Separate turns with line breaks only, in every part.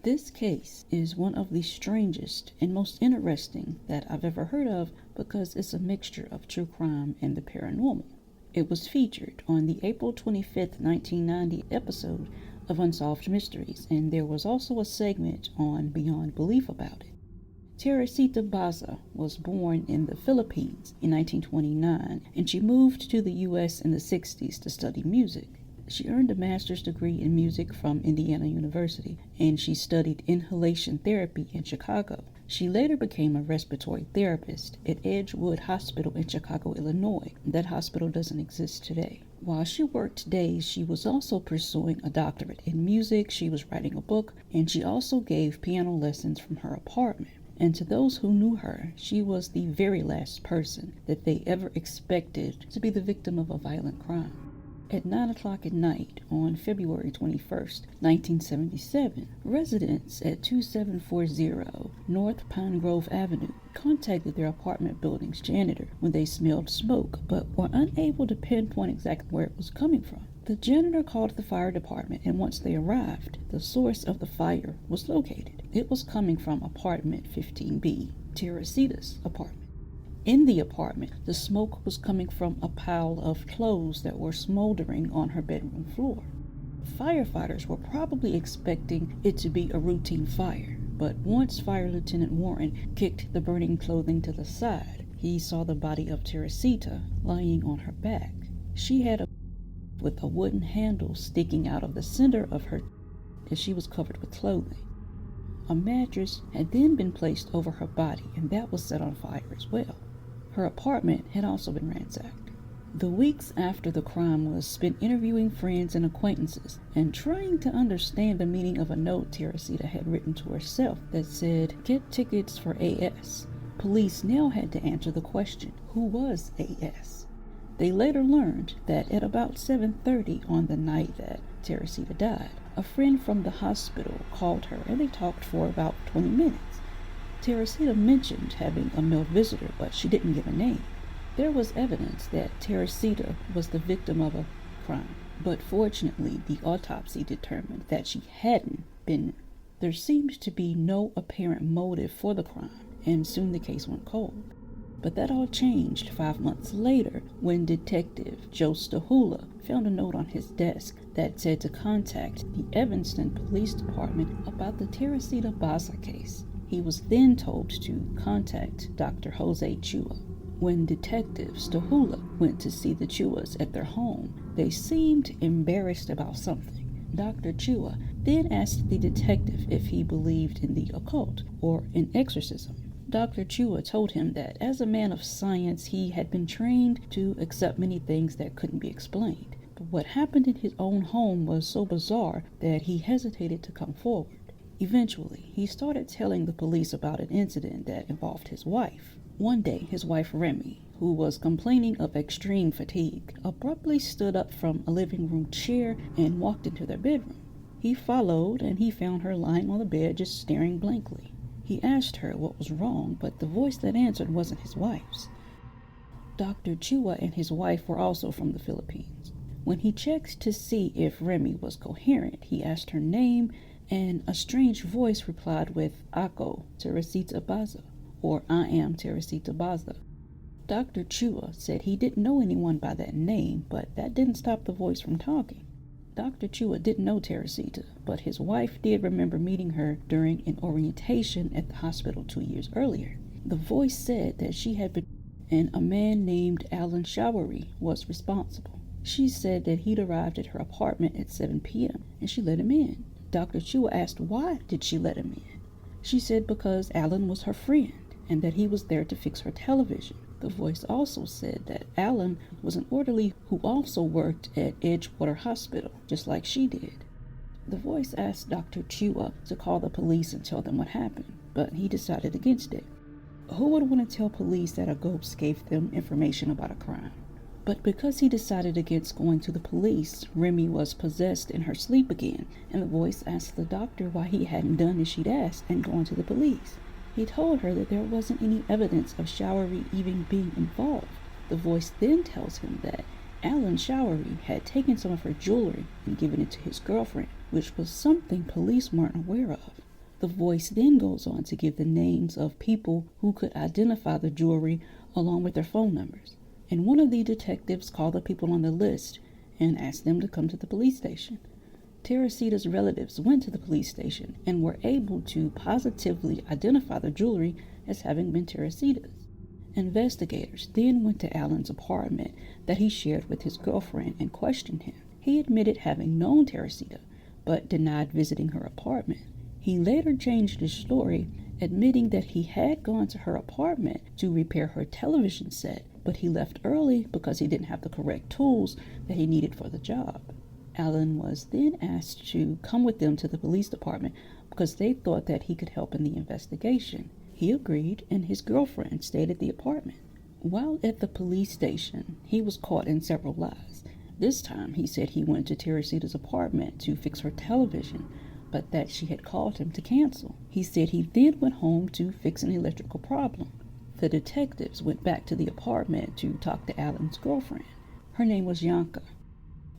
This case is one of the strangest and most interesting that I've ever heard of because it's a mixture of true crime and the paranormal. It was featured on the April 25th, 1990 episode of Unsolved Mysteries, and there was also a segment on Beyond Belief about it. Teresita Basa was born in the Philippines in 1929, and she moved to the U.S. in the 60s to study music. She earned a master's degree in music from Indiana University, and she studied inhalation therapy in Chicago. She later became a respiratory therapist at Edgewood Hospital in Chicago, Illinois. That hospital doesn't exist today. While she worked days, she was also pursuing a doctorate in music, she was writing a book, and she also gave piano lessons from her apartment. And to those who knew her, she was the very last person that they ever expected to be the victim of a violent crime. At 9 o'clock at night on February 21st, 1977, residents at 2740 North Pine Grove Avenue contacted their apartment building's janitor when they smelled smoke, but were unable to pinpoint exactly where it was coming from. The janitor called the fire department, and once they arrived, the source of the fire was located. It was coming from apartment 15B, Teresita's apartment. In the apartment, the smoke was coming from a pile of clothes that were smoldering on her bedroom floor. Firefighters were probably expecting it to be a routine fire, but once Fire Lieutenant Warren kicked the burning clothing to the side, he saw the body of Teresita lying on her back. She had with a wooden handle sticking out of the center of her as she was covered with clothing. A mattress had then been placed over her body, and that was set on fire as well. Her apartment had also been ransacked. The weeks after the crime was spent interviewing friends and acquaintances and trying to understand the meaning of a note Teresita had written to herself that said, "Get tickets for AS." Police now had to answer the question, who was AS? They later learned that at about 7:30 on the night that Teresita died, a friend from the hospital called her and they talked for about 20 minutes. Teresita mentioned having a male visitor, but she didn't give a name. There was evidence that Teresita was the victim of a crime, but fortunately the autopsy determined that she hadn't been. There seemed to be no apparent motive for the crime, and soon the case went cold. But that all changed 5 months later when Detective Joe Stahula found a note on his desk that said to contact the Evanston Police Department about the Teresita Basa case. He was then told to contact Dr. Jose Chua. When Detective Stahula went to see the Chuas at their home, they seemed embarrassed about something. Dr. Chua then asked the detective if he believed in the occult or in exorcism. Dr. Chua told him that as a man of science, he had been trained to accept many things that couldn't be explained. But what happened in his own home was so bizarre that he hesitated to come forward. Eventually, he started telling the police about an incident that involved his wife. One day, his wife Remy, who was complaining of extreme fatigue, abruptly stood up from a living room chair and walked into their bedroom. He followed, and he found her lying on the bed just staring blankly. He asked her what was wrong, but the voice that answered wasn't his wife's. Dr. Chua and his wife were also from the Philippines. When he checked to see if Remy was coherent, he asked her name, and a strange voice replied with "Ako, Teresita Basa," or "I am Teresita Basa." Dr. Chua said he didn't know anyone by that name, but that didn't stop the voice from talking. Dr. Chua didn't know Teresita, but his wife did remember meeting her during an orientation at the hospital 2 years earlier. The voice said that she had been, and a man named Alan Showery was responsible. She said that he'd arrived at her apartment at 7 p.m. and she let him in. Dr. Chua asked why did she let him in. She said because Alan was her friend and that he was there to fix her television. The voice also said that Alan was an orderly who also worked at Edgewater Hospital, just like she did. The voice asked Dr. Chua to call the police and tell them what happened, but he decided against it. Who would want to tell police that a ghost gave them information about a crime? But because he decided against going to the police, Remy was possessed in her sleep again, and the voice asked the doctor why he hadn't done as she'd asked and gone to the police. He told her that there wasn't any evidence of Showery even being involved. The voice then tells him that Alan Showery had taken some of her jewelry and given it to his girlfriend, which was something police weren't aware of. The voice then goes on to give the names of people who could identify the jewelry along with their phone numbers. And one of the detectives called the people on the list and asked them to come to the police station. Teresita's relatives went to the police station and were able to positively identify the jewelry as having been Teresita's. Investigators then went to Alan's apartment that he shared with his girlfriend and questioned him. He admitted having known Teresita, but denied visiting her apartment. He later changed his story, admitting that he had gone to her apartment to repair her television set, but he left early because he didn't have the correct tools that he needed for the job. Alan was then asked to come with them to the police department because they thought that he could help in the investigation. He agreed, and his girlfriend stayed at the apartment. While at the police station, he was caught in several lies. This time, he said he went to Teresita's apartment to fix her television, but that she had called him to cancel. He said he then went home to fix an electrical problem. The detectives went back to the apartment to talk to Alan's girlfriend. Her name was Yanka.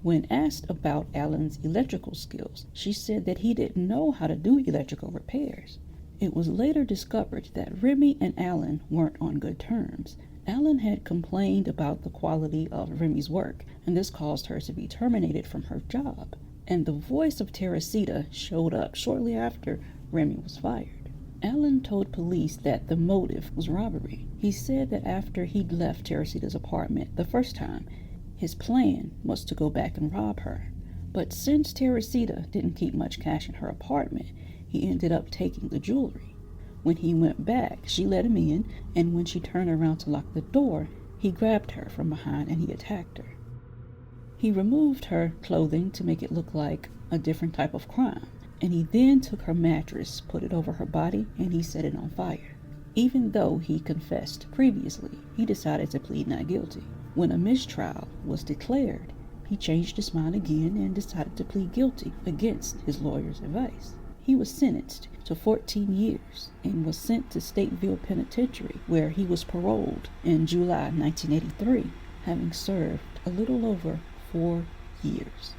When asked about Alan's electrical skills, she said that he didn't know how to do electrical repairs. It was later discovered that Remy and Alan weren't on good terms. Alan had complained about the quality of Remy's work, and this caused her to be terminated from her job. And the voice of Teresita showed up shortly after Remy was fired. Alan told police that the motive was robbery. He said that after he'd left Teresita's apartment the first time, his plan was to go back and rob her. But since Teresita didn't keep much cash in her apartment, he ended up taking the jewelry. When he went back, she let him in, and when she turned around to lock the door, he grabbed her from behind and he attacked her. He removed her clothing to make it look like a different type of crime, and he then took her mattress, put it over her body, and he set it on fire. Even though he confessed previously, he decided to plead not guilty. When a mistrial was declared, he changed his mind again and decided to plead guilty against his lawyer's advice. He was sentenced to 14 years and was sent to Stateville Penitentiary, where he was paroled in July 1983, having served a little over 4 years.